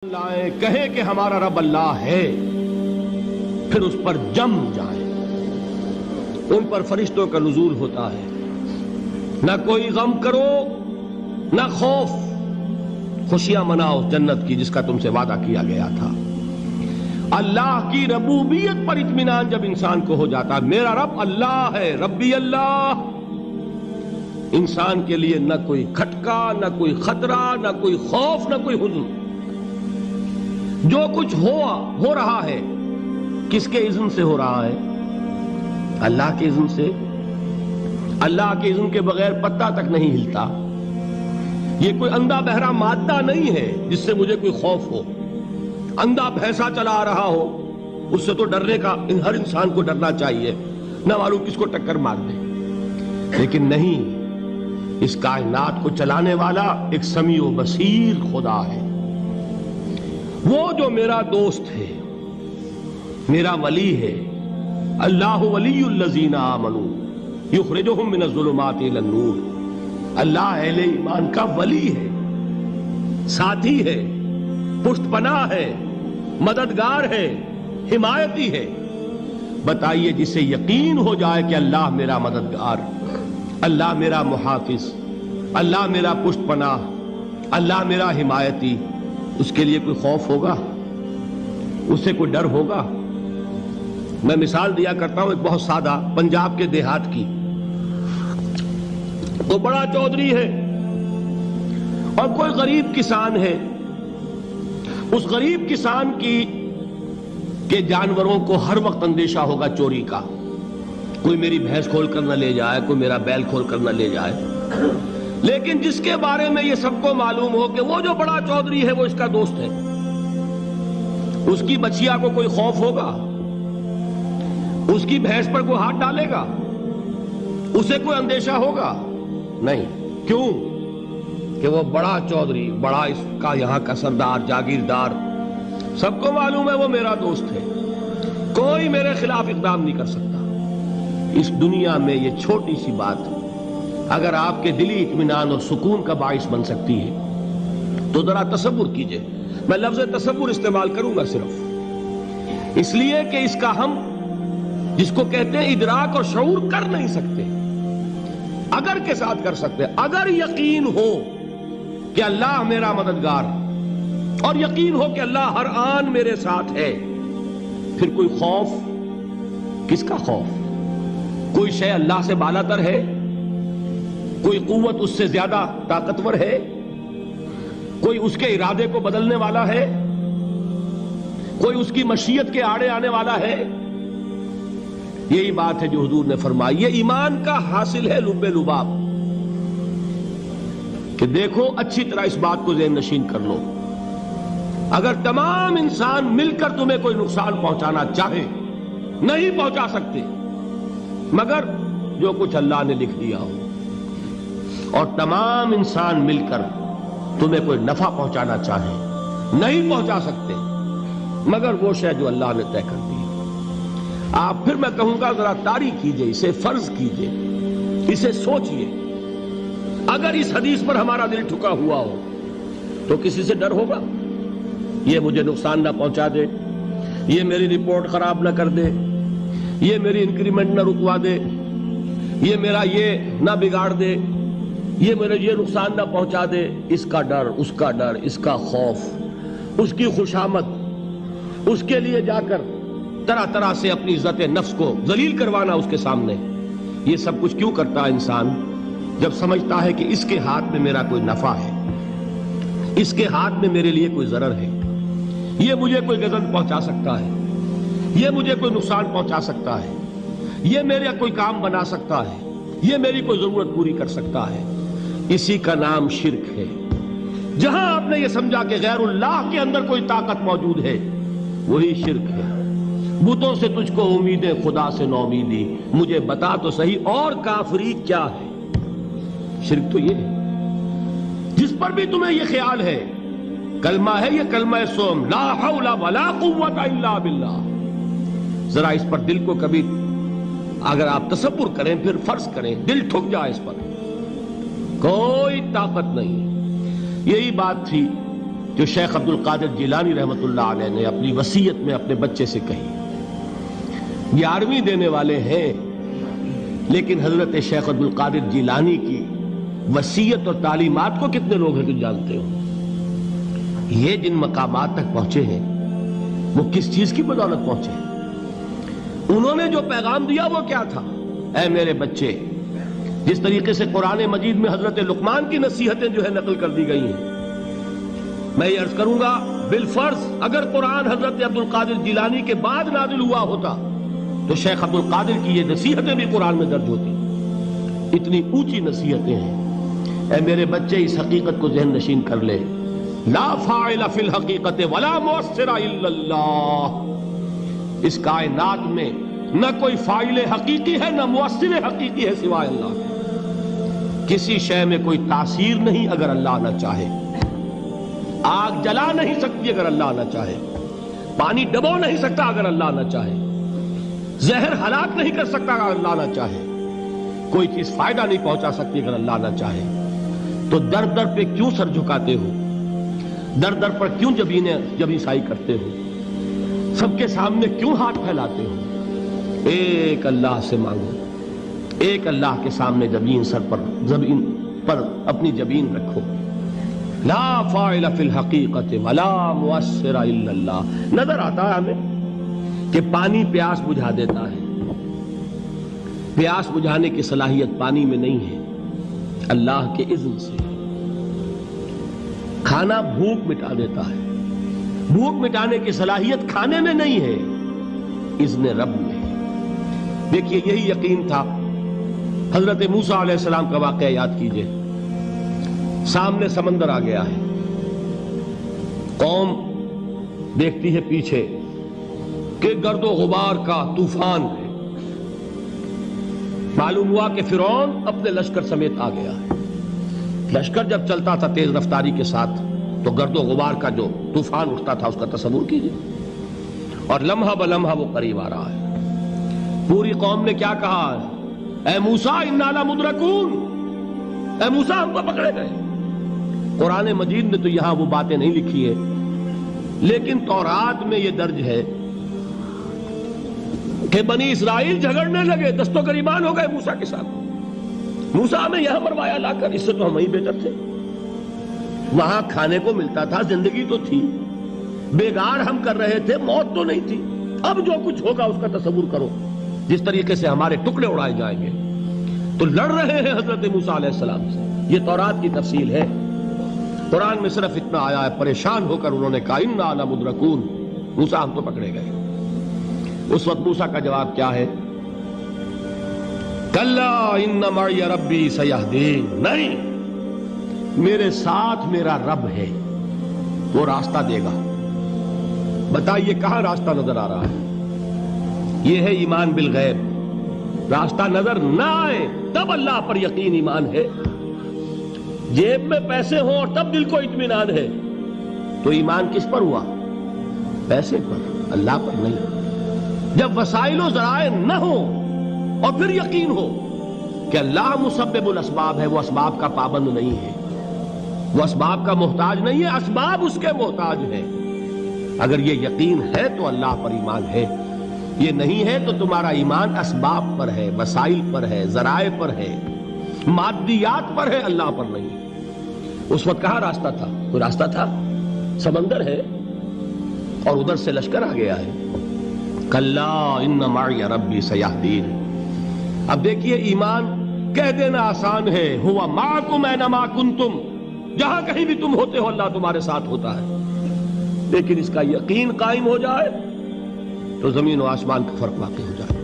لائیں کہیں کہ ہمارا رب اللہ ہے، پھر اس پر جم جائیں۔ ان پر فرشتوں کا نزول ہوتا ہے، نہ کوئی غم کرو نہ خوف، خوشیاں مناؤ جنت کی جس کا تم سے وعدہ کیا گیا تھا۔ اللہ کی ربوبیت پر اطمینان جب انسان کو ہو جاتا ہے، میرا رب اللہ ہے، ربی اللہ، انسان کے لیے نہ کوئی کھٹکا، نہ کوئی خطرہ، نہ کوئی خوف، نہ کوئی حزن۔ جو کچھ ہو رہا ہے کس کے اذن سے ہو رہا ہے؟ اللہ کے اذن سے۔ اللہ کے اذن کے بغیر پتہ تک نہیں ہلتا۔ یہ کوئی اندھا بہرا مادہ نہیں ہے جس سے مجھے کوئی خوف ہو۔ اندھا بھینسا چلا آ رہا ہو اس سے تو ڈرنے کا ہر انسان کو ڈرنا چاہیے، نہ معلوم کس کو ٹکر مار دے۔ لیکن نہیں، اس کائنات کو چلانے والا ایک سمیع و بصیر خدا ہے، وہ جو میرا دوست ہے، میرا ولی ہے۔ اللہ ولی الذین آمنوا یخرجہم من الظلمات الی النور۔ اللہ اہل ایمان کا ولی ہے، ساتھی ہے، پشت پناہ ہے، مددگار ہے، حمایتی ہے۔ بتائیے جسے یقین ہو جائے کہ اللہ میرا مددگار، اللہ میرا محافظ، اللہ میرا پشت پناہ، اللہ میرا حمایتی، اس کے لیے کوئی خوف ہوگا؟ اس سے کوئی ڈر ہوگا؟ میں مثال دیا کرتا ہوں ایک بہت سادہ، پنجاب کے دیہات کی۔ وہ بڑا چودھری ہے اور کوئی غریب کسان ہے۔ اس غریب کسان کے جانوروں کو ہر وقت اندیشہ ہوگا چوری کا، کوئی میری بھینس کھول کر نہ لے جائے، کوئی میرا بیل کھول کر نہ لے جائے۔ لیکن جس کے بارے میں یہ سب کو معلوم ہو کہ وہ جو بڑا چودھری ہے وہ اس کا دوست ہے، اس کی بچیا کو کوئی خوف ہوگا؟ اس کی بھینس پر کوئی ہاتھ ڈالے گا؟ اسے کوئی اندیشہ ہوگا؟ نہیں۔ کیوں؟ کہ وہ بڑا چودھری، بڑا اس کا یہاں کا سردار، جاگیردار، سب کو معلوم ہے وہ میرا دوست ہے، کوئی میرے خلاف اقدام نہیں کر سکتا۔ اس دنیا میں یہ چھوٹی سی بات اگر آپ کے دلی اطمینان اور سکون کا باعث بن سکتی ہے تو ذرا تصور کیجئے۔ میں لفظ تصور استعمال کروں گا صرف اس لیے کہ اس کا ہم جس کو کہتے ہیں ادراک اور شعور کر نہیں سکتے، اگر کے ساتھ کر سکتے۔ اگر یقین ہو کہ اللہ میرا مددگار اور یقین ہو کہ اللہ ہر آن میرے ساتھ ہے، پھر کوئی خوف؟ کس کا خوف؟ کوئی شے اللہ سے بالا تر ہے؟ کوئی قوت اس سے زیادہ طاقتور ہے؟ کوئی اس کے ارادے کو بدلنے والا ہے؟ کوئی اس کی مشیت کے آڑے آنے والا ہے؟ یہی بات ہے جو حضور نے فرمائی۔ یہ ایمان کا حاصل ہے لب لباب، کہ دیکھو اچھی طرح اس بات کو ذہن نشین کر لو، اگر تمام انسان مل کر تمہیں کوئی نقصان پہنچانا چاہے نہیں پہنچا سکتے مگر جو کچھ اللہ نے لکھ دیا ہو، اور تمام انسان مل کر تمہیں کوئی نفع پہنچانا چاہے نہیں پہنچا سکتے مگر وہ شے جو اللہ نے طے کر دی۔ آپ پھر میں کہوں گا ذرا طاری کیجئے، اسے فرض کیجئے، اسے سوچئے۔ اگر اس حدیث پر ہمارا دل ٹھکا ہوا ہو تو کسی سے ڈر ہوگا؟ یہ مجھے نقصان نہ پہنچا دے، یہ میری رپورٹ خراب نہ کر دے، یہ میری انکریمنٹ نہ رکوا دے، یہ میرا یہ نہ بگاڑ دے، یہ میرے یہ نقصان نہ پہنچا دے۔ اس کا ڈر، اس کا ڈر، اس کا خوف، اس کی خوشامد، اس کے لیے جا کر طرح طرح سے اپنی عزت نفس کو ذلیل کروانا اس کے سامنے، یہ سب کچھ کیوں کرتا ہے انسان؟ جب سمجھتا ہے کہ اس کے ہاتھ میں میرا کوئی نفع ہے، اس کے ہاتھ میں میرے لیے کوئی ضرر ہے، یہ مجھے کوئی غضب پہنچا سکتا ہے، یہ مجھے کوئی نقصان پہنچا سکتا ہے، یہ میرا کوئی کام بنا سکتا ہے، یہ میری کوئی ضرورت پوری کر سکتا ہے، اسی کا نام شرک ہے۔ جہاں آپ نے یہ سمجھا کہ غیر اللہ کے اندر کوئی طاقت موجود ہے وہی شرک ہے۔ بتوں سے تجھ کو امیدیں، خدا سے نومیدی، مجھے بتا تو صحیح اور کافری کیا ہے؟ شرک تو یہ ہے۔ جس پر بھی تمہیں یہ خیال ہے، کلمہ ہے یہ کلمہ سوم، لا حول ولا قوت الا باللہ، ذرا اس پر دل کو کبھی اگر آپ تصور کریں، پھر فرض کریں، دل ٹھک جائے اس پر، کوئی طاقت نہیں۔ یہی بات تھی جو شیخ عبد القادر جیلانی رحمۃ اللہ علیہ نے اپنی وصیت میں اپنے بچے سے کہی. 11ویں دینے والے ہیں، لیکن حضرت شیخ عبد القادر جیلانی کی وصیت اور تعلیمات کو کتنے لوگ ہیں تم جانتے ہو؟ یہ جن مقامات تک پہنچے ہیں وہ کس چیز کی بدولت پہنچے ہیں؟ انہوں نے جو پیغام دیا وہ کیا تھا؟ اے میرے بچے، جس طریقے سے قرآن مجید میں حضرت لقمان کی نصیحتیں جو ہے نقل کر دی گئی ہیں، میں یہ عرض کروں گا بالفرض اگر قرآن حضرت عبد القادر جیلانی کے بعد نازل ہوا ہوتا تو شیخ عبد القادر کی یہ نصیحتیں بھی قرآن میں درج ہوتی. اتنی اونچی نصیحتیں ہیں. اے میرے بچے، اس حقیقت کو ذہن نشین کر لے، لا فاعل فی الحقیقت ولا مؤثر الا اللہ. اس کائنات میں نہ کوئی فاعل حقیقی ہے نہ مؤثر حقیقی ہے سوائے اللہ. کسی شے میں کوئی تاثیر نہیں اگر اللہ نہ چاہے. آگ جلا نہیں سکتی اگر اللہ نہ چاہے. پانی ڈبو نہیں سکتا اگر اللہ نہ چاہے. زہر ہلاک نہیں کر سکتا اگر اللہ نہ چاہے. کوئی چیز فائدہ نہیں پہنچا سکتی اگر اللہ نہ چاہے. تو در در پہ کیوں سر جھکاتے ہو؟ در در پر کیوں جبیں سائی کرتے ہو؟ سب کے سامنے کیوں ہاتھ پھیلاتے ہو؟ ایک اللہ سے مانگو. ایک اللہ کے سامنے زمین پر اپنی جبین رکھو. لا فاعل فی الحقیقت ولا مؤثر الا اللہ. نظر آتا ہے ہمیں کہ پانی پیاس بجھا دیتا ہے. پیاس بجھانے کی صلاحیت پانی میں نہیں ہے، اللہ کے اذن سے. کھانا بھوک مٹا دیتا ہے. بھوک مٹانے کی صلاحیت کھانے میں نہیں ہے، اذن رب میں. دیکھیے یہی یقین تھا. حضرت موسیٰ علیہ السلام کا واقعہ یاد کیجئے. سامنے سمندر آ گیا ہے. قوم دیکھتی ہے پیچھے کہ گرد و غبار کا طوفان ہے. معلوم ہوا کہ فرعون اپنے لشکر سمیت آ گیا ہے. لشکر جب چلتا تھا تیز رفتاری کے ساتھ تو گرد و غبار کا جو طوفان اٹھتا تھا اس کا تصور کیجئے. اور لمحہ بلمحہ وہ قریب آ رہا ہے. پوری قوم نے کیا کہا؟ اے موسیٰ انا لمدرکون. اے موسیٰ ہم کو پکڑے گئے. قرآن مجید نے تو یہاں وہ باتیں نہیں لکھی ہے، لیکن تورات میں یہ درج ہے کہ بنی اسرائیل جھگڑنے لگے، دست و گریبان ہو گئے موسیٰ کے ساتھ. موسیٰ ہمیں یہاں مروایا لا کر، اس سے تو ہم ہی بہتر تھے. وہاں کھانے کو ملتا تھا، زندگی تو تھی. بیگار ہم کر رہے تھے، موت تو نہیں تھی. اب جو کچھ ہوگا اس کا تصور کرو، جس طریقے سے ہمارے ٹکڑے اڑائے جائیں گے. تو لڑ رہے ہیں حضرت موسیٰ علیہ السلام سے. یہ تورات کی تفصیل ہے. قرآن میں صرف اتنا آیا ہے، پریشان ہو کر انہوں نے کہا انا لمدرکون. موسیٰ ہم تو پکڑے گئے. اس وقت موسیٰ کا جواب کیا ہے؟ کلا ان معی ربی سیہدین. نہیں، میرے ساتھ میرا رب ہے، وہ راستہ دے گا. بتائیے کہاں راستہ نظر آ رہا ہے؟ یہ ہے ایمان بالغیب. راستہ نظر نہ آئے تب اللہ پر یقین ایمان ہے. جیب میں پیسے ہوں اور تب دل کو اطمینان ہے تو ایمان کس پر ہوا؟ پیسے پر، اللہ پر نہیں. جب وسائل و ذرائع نہ ہو اور پھر یقین ہو کہ اللہ مسبب الاسباب ہے، وہ اسباب کا پابند نہیں ہے، وہ اسباب کا محتاج نہیں ہے، اسباب اس کے محتاج ہیں. اگر یہ یقین ہے تو اللہ پر ایمان ہے. یہ نہیں ہے تو تمہارا ایمان اسباب پر ہے، وسائل پر ہے، ذرائع پر ہے، مادیات پر ہے، اللہ پر نہیں. اس وقت کہاں راستہ تھا؟ کوئی راستہ تھا؟ سمندر ہے اور ادھر سے لشکر آ گیا ہے. کلا ان معی ربی سیہدین. اب دیکھیے ایمان کہہ دینا آسان ہے، ہوا معکم اینما کنتم. جہاں کہیں بھی تم ہوتے ہو اللہ تمہارے ساتھ ہوتا ہے. لیکن اس کا یقین قائم ہو جائے تو زمین و آسمان کا فرق واقع ہو جائے.